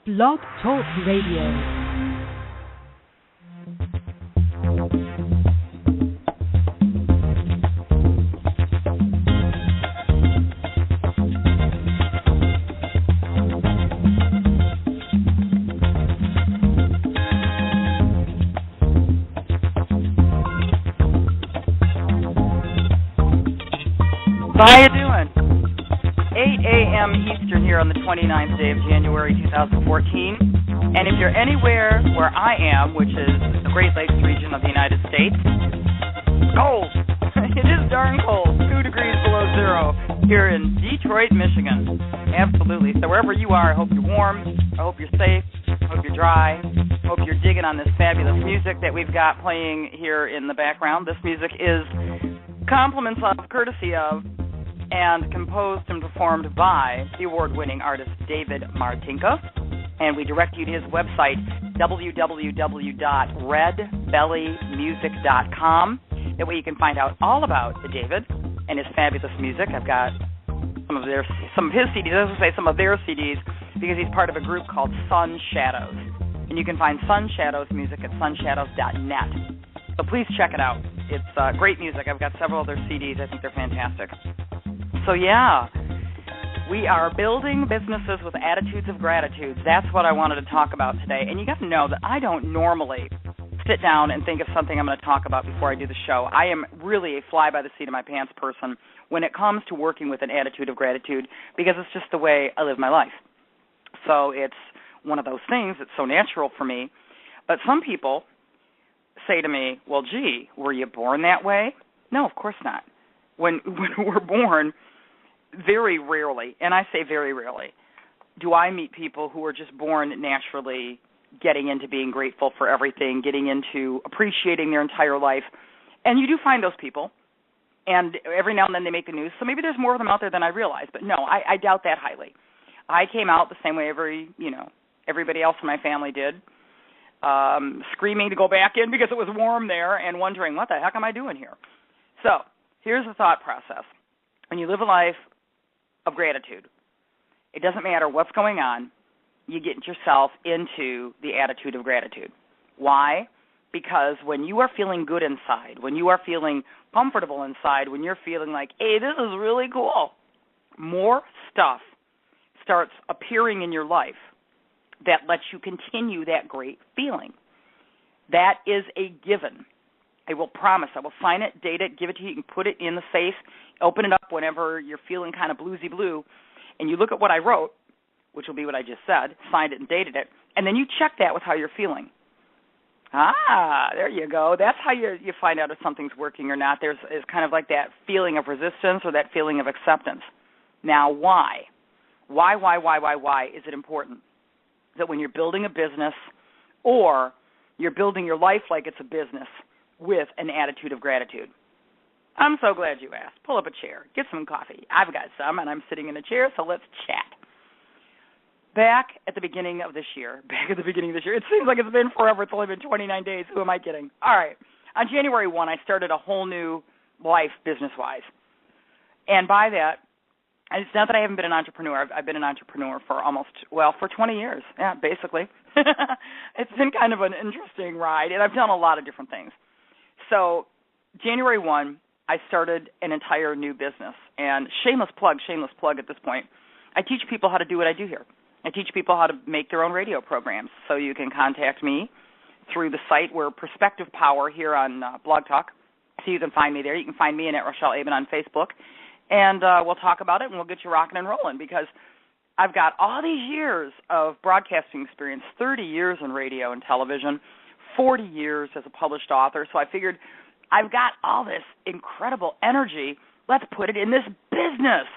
Blog Talk Radio. How you doing? 8 a.m. Eastern here on the 29th day of January 2014. And if you're anywhere where I am, which is the Great Lakes region of the United States, it's cold. It is darn cold. 2 degrees below zero here in Detroit, Michigan. Absolutely. So wherever you are, I hope you're warm. I hope you're safe. I hope you're dry. I hope you're digging on this fabulous music that we've got playing here in the background. This music is compliments of, courtesy of, and composed and performed by the award-winning artist David Martinka. And we direct you to his website, www.redbellymusic.com. That way you can find out all about David and his fabulous music. I've got some of his CDs, I was going to say some of their CDs, because he's part of a group called Sun Shadows. And you can find Sun Shadows music at sunshadows.net. So please check it out. It's great music. I've got several of their CDs. I think they're fantastic. So, yeah, we are building businesses with attitudes of gratitude. That's what I wanted to talk about today. And you got to know that I don't normally sit down and think of something I'm going to talk about before I do the show. I am really a fly-by-the-seat-of-my-pants person when it comes to working with an attitude of gratitude, because it's just the way I live my life. So it's one of those things that's so natural for me. But some people say to me, well, gee, were you born that way? No, of course not. When we're born, very rarely, and I say very rarely, do I meet people who are just born naturally getting into being grateful for everything, getting into appreciating their entire life. And you do find those people, and every now and then they make the news, so maybe there's more of them out there than I realize. But no, I doubt that highly. I came out the same way everybody else in my family did, screaming to go back in because it was warm there and wondering, what the heck am I doing here? So here's the thought process. When you live a life of gratitude, it doesn't matter what's going on, you get yourself into the attitude of gratitude. Why? Because when you are feeling good inside, when you are feeling comfortable inside, when you're feeling like, hey, this is really cool, more stuff starts appearing in your life that lets you continue that great feeling. That is a given. I will promise. I will sign it, date it, give it to you. You can put it in the safe, open it up whenever you're feeling kind of bluesy blue, and you look at what I wrote, which will be what I just said, signed it and dated it, and then you check that with how you're feeling. There you go. That's how you find out if something's working or not. There's kind of like that feeling of resistance or that feeling of acceptance. Now, why? Why is it important that when you're building a business or you're building your life like it's a business with an attitude of gratitude? I'm so glad you asked. Pull up a chair. Get some coffee. I've got some, and I'm sitting in a chair, so let's chat. Back at the beginning of this year, it seems like it's been forever. It's only been 29 days. Who am I kidding? All right. On January 1, I started a whole new life business-wise. And by that, it's not that I haven't been an entrepreneur. I've been an entrepreneur for for 20 years. Yeah, basically. It's been kind of an interesting ride, and I've done a lot of different things. So January 1, I started an entire new business. And shameless plug at this point, I teach people how to do what I do here. I teach people how to make their own radio programs. So you can contact me through the site. We're Perspective Power here on Blog Talk. So you can find me there. You can find me, Annette Rochelle Aben, on Facebook. And we'll talk about it, and we'll get you rocking and rolling, because I've got all these years of broadcasting experience, 30 years in radio and television, 40 years as a published author. So I figured I've got all this incredible energy. Let's put it in this business.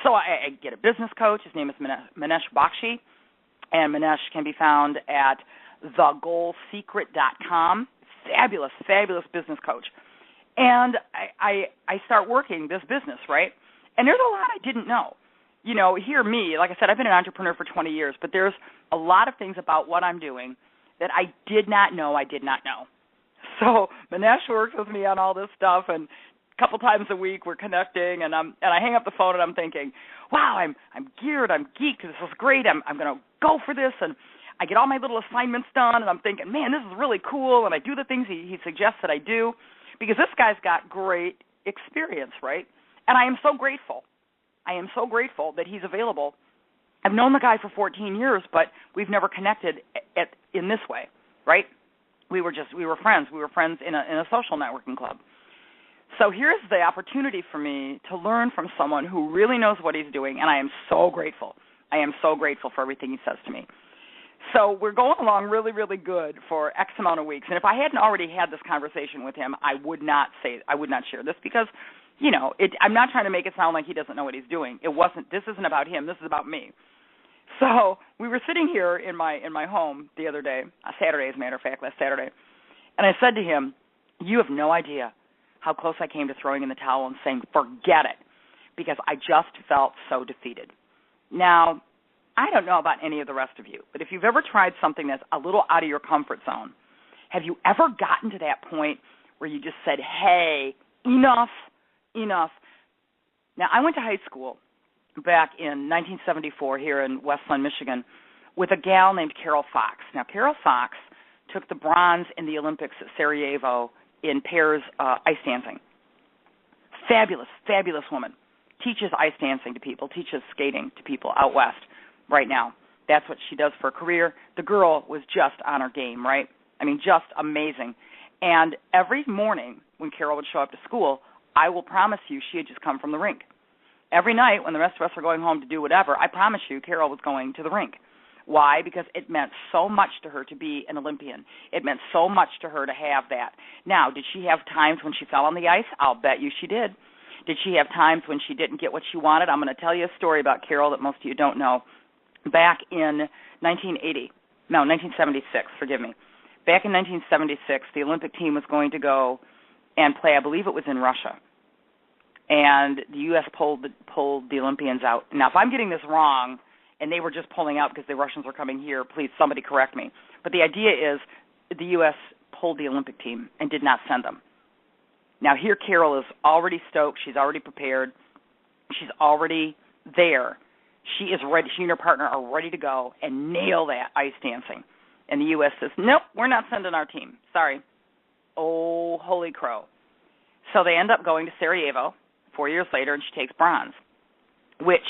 So I get a business coach. His name is Manesh Bakshi, and Manesh can be found at thegoalsecret.com. Fabulous, fabulous business coach. And I start working this business, right? And there's a lot I didn't know. Hear me, like I said, I've been an entrepreneur for 20 years, but there's a lot of things about what I'm doing that I did not know. So Manesh works with me on all this stuff and couple times a week we're connecting, and I hang up the phone and I'm thinking, wow, I'm geared, I'm geeked, this is great, I'm going to go for this, and I get all my little assignments done, and I'm thinking, man, this is really cool, and I do the things he suggests that I do, because this guy's got great experience, right? And I am so grateful. I am so grateful that he's available. I've known the guy for 14 years, but we've never connected in this way, right? We were friends. We were friends in a social networking club. So here's the opportunity for me to learn from someone who really knows what he's doing, and I am so grateful. I am so grateful for everything he says to me. So we're going along really, really good for X amount of weeks. And if I hadn't already had this conversation with him, I would not share this because, I'm not trying to make it sound like he doesn't know what he's doing. This isn't about him. This is about me. So we were sitting here in my home the other day, Saturday as a matter of fact, last Saturday, and I said to him, you have no idea how close I came to throwing in the towel and saying, forget it, because I just felt so defeated. Now, I don't know about any of the rest of you, but if you've ever tried something that's a little out of your comfort zone, have you ever gotten to that point where you just said, hey, enough? Now, I went to high school back in 1974 here in Westland, Michigan, with a gal named Carol Fox. Now, Carol Fox took the bronze in the Olympics at Sarajevo in pairs ice dancing. Fabulous, fabulous woman. Teaches ice dancing to people, teaches skating to people out west right now. That's what she does for a career. The girl was just on her game, right? I mean, just amazing. And every morning when Carol would show up to school, I will promise you she had just come from the rink. Every night when the rest of us were going home to do whatever, I promise you Carol was going to the rink. Why? Because it meant so much to her to be an Olympian. It meant so much to her to have that. Now, did she have times when she fell on the ice? I'll bet you she did. Did she have times when she didn't get what she wanted? I'm going to tell you a story about Carol that most of you don't know. Back in 1976, forgive me. Back in 1976, the Olympic team was going to go and play, I believe it was in Russia. And the U.S. pulled the Olympians out. Now, if I'm getting this wrong, and they were just pulling out because the Russians were coming here, please, somebody correct me. But the idea is the U.S. pulled the Olympic team and did not send them. Now, here Carol is already stoked. She's already prepared. She's already there. She is ready. She and her partner are ready to go and nail that ice dancing. And the U.S. says, nope, we're not sending our team. Sorry. Oh, holy crow. So they end up going to Sarajevo 4 years later, and she takes bronze, which,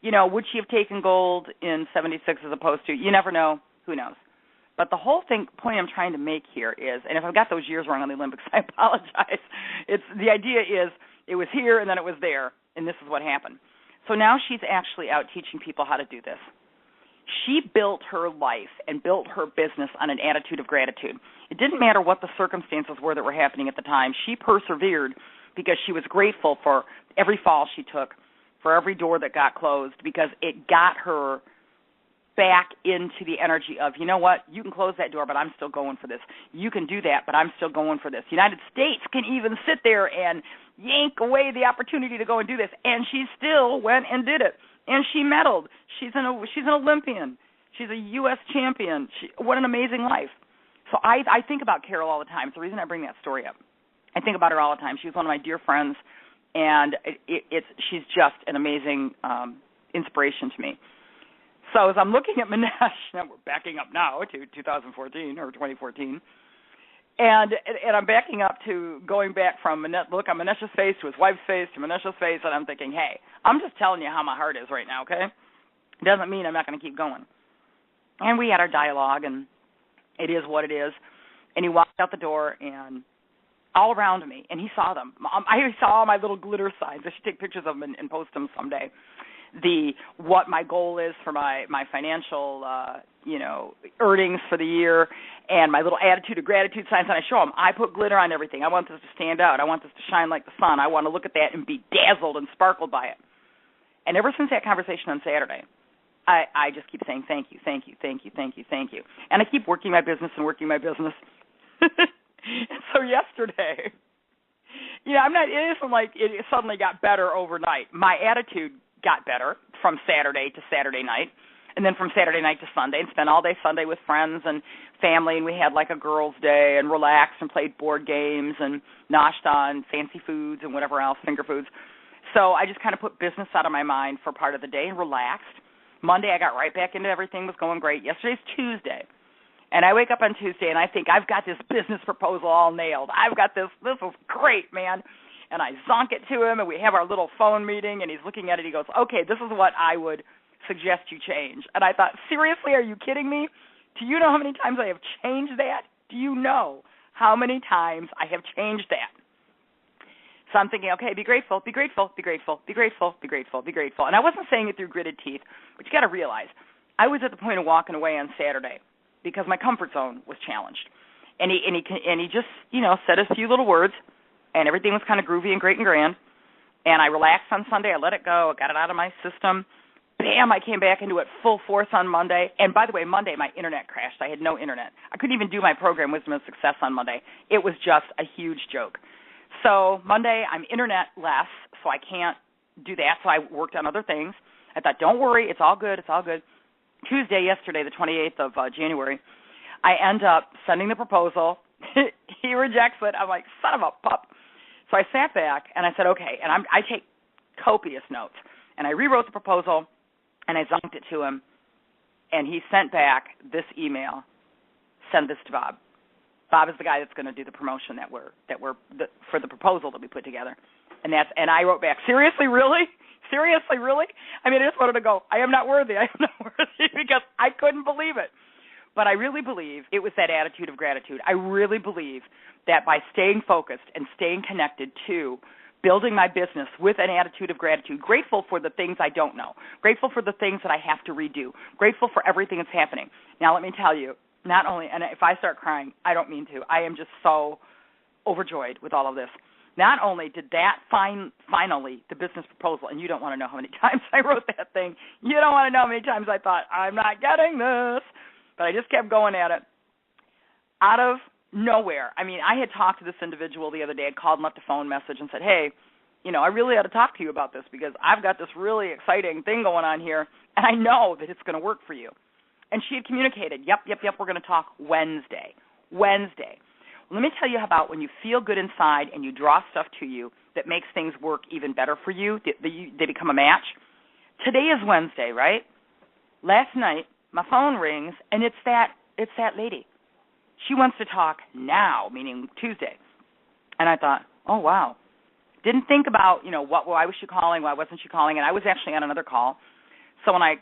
would she have taken gold in 76 as opposed to, you never know, who knows. But the whole point I'm trying to make here is, and if I've got those years wrong on the Olympics, I apologize. The idea is it was here and then it was there, and this is what happened. So now she's actually out teaching people how to do this. She built her life and built her business on an attitude of gratitude. It didn't matter what the circumstances were that were happening at the time. She persevered because she was grateful for every fall she took, for every door that got closed, because it got her back into the energy of, you know what, you can close that door, but I'm still going for this. You can do that, but I'm still going for this. The United States can even sit there and yank away the opportunity to go and do this, and she still went and did it, and she medaled. She's an Olympian. She's a U.S. champion. What an amazing life. So I think about Carol all the time. It's the reason I bring that story up. I think about her all the time. She was one of my dear friends, and she's just an amazing inspiration to me. So as I'm looking at Manesh, and we're backing up now to 2014 or 2014, and I'm backing up to going back from look on Manesh's face to his wife's face to Manesh's face, and I'm thinking, hey, I'm just telling you how my heart is right now, okay? It doesn't mean I'm not going to keep going. And we had our dialogue, and it is what it is. And he walked out the door, and all around me, and he saw them. I saw my little glitter signs. I should take pictures of them and post them someday. What my goal is for my financial, earnings for the year, and my little attitude of gratitude signs, and I show them. I put glitter on everything. I want this to stand out. I want this to shine like the sun. I want to look at that and be dazzled and sparkled by it. And ever since that conversation on Saturday, I just keep saying thank you, thank you, thank you, thank you, thank you. And I keep working my business and working my business. And so yesterday, it isn't like it suddenly got better overnight. My attitude got better from Saturday to Saturday night. And then from Saturday night to Sunday, and spent all day Sunday with friends and family, and we had like a girls' day and relaxed and played board games and noshed on fancy foods and whatever else, finger foods. So I just kind of put business out of my mind for part of the day and relaxed. Monday, I got right back into everything, was going great. Yesterday's Tuesday. And I wake up on Tuesday, and I think, I've got this business proposal all nailed. I've got this. This is great, man. And I zonk it to him, and we have our little phone meeting, and he's looking at it. He goes, okay, this is what I would suggest you change. And I thought, seriously, are you kidding me? Do you know how many times I have changed that? Do you know how many times I have changed that? So I'm thinking, okay, be grateful, be grateful, be grateful, be grateful, be grateful, be grateful. And I wasn't saying it through gritted teeth, but you got to realize, I was at the point of walking away on Saturday because my comfort zone was challenged. And he just, said a few little words, and everything was kind of groovy and great and grand. And I relaxed on Sunday. I let it go. I got it out of my system. Bam, I came back into it full force on Monday. And by the way, Monday my internet crashed. I had no internet. I couldn't even do my program, Wisdom and Success, on Monday. It was just a huge joke. So Monday I'm internet-less, so I can't do that. So I worked on other things. I thought, don't worry, it's all good, it's all good. Tuesday, yesterday, the 28th of January, I end up sending the proposal. He rejects it. I'm like, son of a pup. So I sat back, and I said, okay, and I take copious notes. And I rewrote the proposal, and I zonked it to him, and he sent back this email, send this to Bob. Bob is the guy that's going to do the promotion for the proposal that we put together. And I wrote back, seriously, really? Seriously, really? I mean, I just wanted to go, I am not worthy, because I couldn't believe it. But I really believe it was that attitude of gratitude. I really believe that by staying focused and staying connected to building my business with an attitude of gratitude, grateful for the things I don't know, grateful for the things that I have to redo, grateful for everything that's happening. Now, let me tell you, not only, and if I start crying, I don't mean to, I am just so overjoyed with all of this. Not only did that finally, the business proposal, and you don't want to know how many times I wrote that thing. You don't want to know how many times I thought, I'm not getting this. But I just kept going at it. Out of nowhere, I mean, I had talked to this individual the other day. I called and left a phone message and said, hey, I really ought to talk to you about this because I've got this really exciting thing going on here, and I know that it's going to work for you. And she had communicated, yep, we're going to talk Wednesday. Let me tell you about when you feel good inside and you draw stuff to you that makes things work even better for you, they become a match. Today is Wednesday, right? Last night, my phone rings, and it's that lady. She wants to talk now, meaning Tuesday. And I thought, oh, wow. Didn't think about, why was she calling, why wasn't she calling, and I was actually on another call. So when I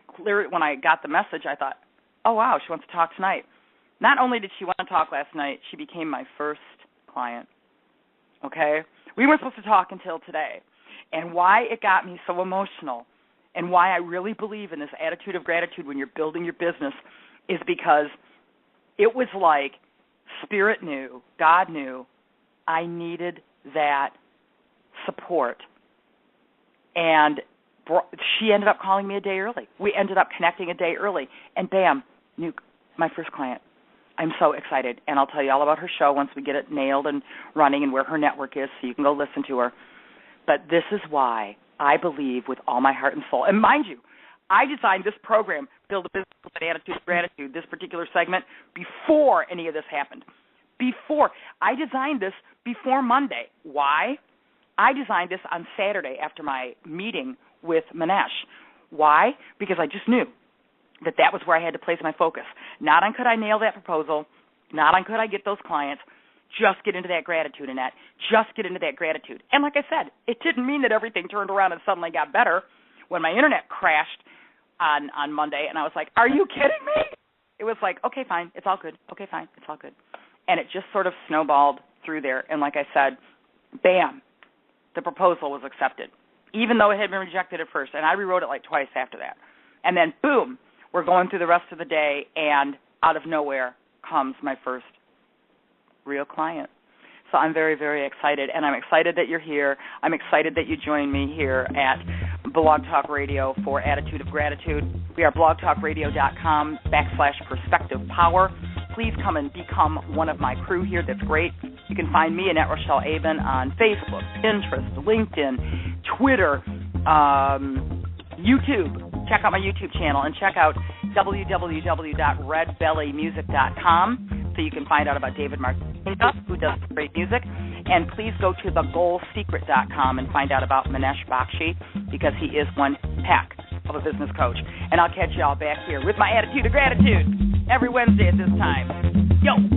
got the message, I thought, oh, wow, she wants to talk tonight. Not only did she want to talk last night, she became my first client, okay? We weren't supposed to talk until today. And why it got me so emotional and why I really believe in this attitude of gratitude when you're building your business is because it was like Spirit knew, God knew, I needed that support. And she ended up calling me a day early. We ended up connecting a day early. And bam, my first client. I'm so excited, and I'll tell you all about her show once we get it nailed and running and where her network is so you can go listen to her. But this is why I believe with all my heart and soul. And mind you, I designed this program, Build a Business with an Attitude of Gratitude, this particular segment, before any of this happened. I designed this before Monday. Why? I designed this on Saturday after my meeting with Manesh. Why? Because I just knew that was where I had to place my focus. Not on could I nail that proposal, not on could I get those clients, just get into that gratitude, Annette. Just get into that gratitude. And like I said, it didn't mean that everything turned around and suddenly got better. When my internet crashed on Monday, and I was like, are you kidding me? It was like, okay, fine, it's all good. Okay, fine, it's all good. And it just sort of snowballed through there. And like I said, bam, the proposal was accepted, even though it had been rejected at first. And I rewrote it like twice after that. And then, boom, we're going through the rest of the day, and out of nowhere comes my first real client. So I'm very, very excited, and I'm excited that you're here. I'm excited that you joined me here at Blog Talk Radio for Attitude of Gratitude. We are blogtalkradio.com/Perspective Power. Please come and become one of my crew here. That's great. You can find me, Annette Rochelle Aben, on Facebook, Pinterest, LinkedIn, Twitter, YouTube. Check out my YouTube channel and check out www.redbellymusic.com, so you can find out about David Martinez, who does great music. And please go to thegoalsecret.com and find out about Manesh Bakshi, because he is one heck of a business coach. And I'll catch y'all back here with my attitude of gratitude every Wednesday at this time. Yo!